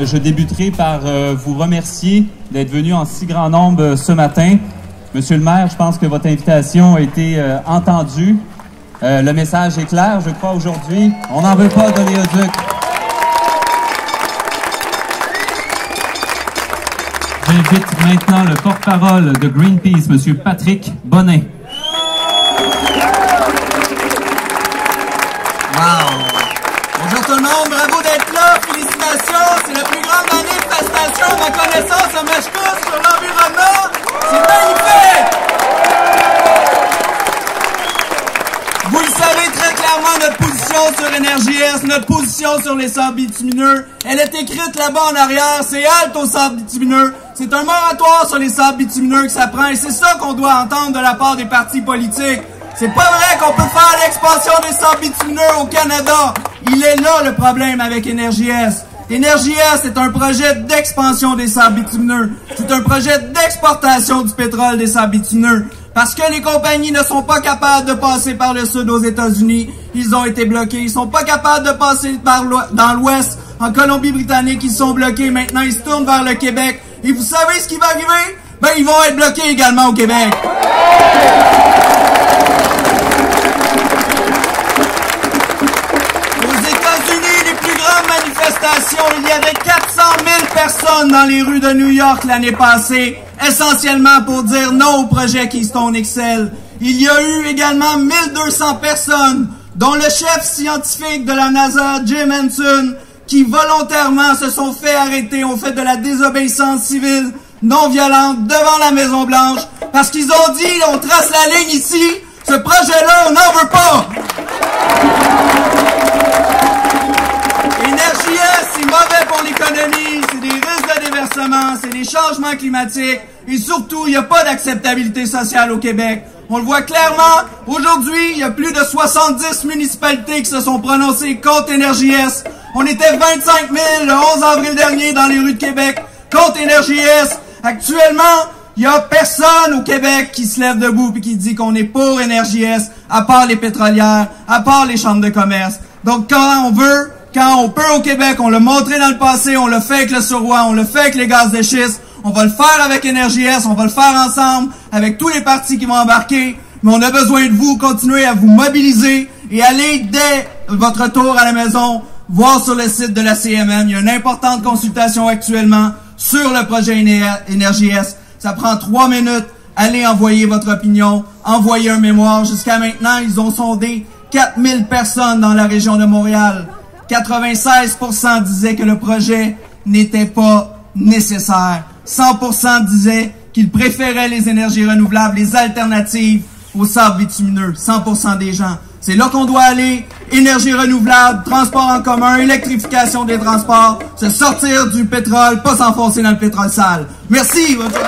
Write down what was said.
Je débuterai par vous remercier d'être venu en si grand nombre ce matin. Monsieur le maire, je pense que votre invitation a été entendue. Le message est clair, je crois, aujourd'hui. On n'en veut pas d'oléoduc. J'invite maintenant le porte-parole de Greenpeace, Monsieur Patrick Bonnin. Bonjour tout le monde, bravo d'être là, félicitations, c'est la plus grande manifestation à ma connaissance à Mascouche sur l'environnement, c'est magnifique! Vous le savez très clairement, notre position sur Énergie-Est, notre position sur les sables bitumineux, elle est écrite là-bas en arrière, c'est halte aux sables bitumineux, c'est un moratoire sur les sables bitumineux que ça prend et c'est ça qu'on doit entendre de la part des partis politiques. C'est pas vrai qu'on peut faire l'expansion des sables bitumineux au Canada. Il est là le problème avec Énergie-Est. Énergie-Est est un projet d'expansion des sables bitumineux. C'est un projet d'exportation du pétrole des sables bitumineux. Parce que les compagnies ne sont pas capables de passer par le sud aux États-Unis. Ils ont été bloqués. Ils sont pas capables de passer dans l'ouest, en Colombie-Britannique. Ils sont bloqués. Maintenant, ils se tournent vers le Québec. Et vous savez ce qui va arriver? Ben, ils vont être bloqués également au Québec. Il y avait 400 000 personnes dans les rues de New York l'année passée, essentiellement pour dire non au projet Keystone XL. Il y a eu également 1200 personnes, dont le chef scientifique de la NASA, Jim Henson, qui volontairement se sont fait arrêter, ont fait de la désobéissance civile non violente devant la Maison-Blanche, parce qu'ils ont dit, on trace la ligne ici, ce projet-là, on n'en veut pas! Énergie-Est, c'est mauvais pour l'économie, c'est des risques de déversement, c'est des changements climatiques et surtout, il n'y a pas d'acceptabilité sociale au Québec. On le voit clairement, aujourd'hui, il y a plus de 70 municipalités qui se sont prononcées contre Énergie-Est. On était 25 000 le 11 avril dernier dans les rues de Québec contre Énergie-Est. Actuellement, il n'y a personne au Québec qui se lève debout et qui dit qu'on est pour Énergie-Est, à part les pétrolières, à part les chambres de commerce. Donc quand on veut, quand on peut au Québec, on l'a montré dans le passé, on l'a fait avec le Surroi, on l'a fait avec les gaz de schiste, on va le faire avec Énergie-Est, on va le faire ensemble, avec tous les partis qui vont embarquer, mais on a besoin de vous, continuer à vous mobiliser et aller dès votre retour à la maison, voir sur le site de la CMM, il y a une importante consultation actuellement sur le projet Énergie-Est, ça prend 3 minutes, allez envoyer votre opinion, envoyez un mémoire, jusqu'à maintenant, ils ont sondé 4000 personnes dans la région de Montréal. 96% disaient que le projet n'était pas nécessaire. 100% disaient qu'ils préféraient les énergies renouvelables, les alternatives aux sables bitumineux. 100% des gens. C'est là qu'on doit aller. Énergie renouvelable, transport en commun, électrification des transports, se sortir du pétrole, pas s'enfoncer dans le pétrole sale. Merci. Bonne journée.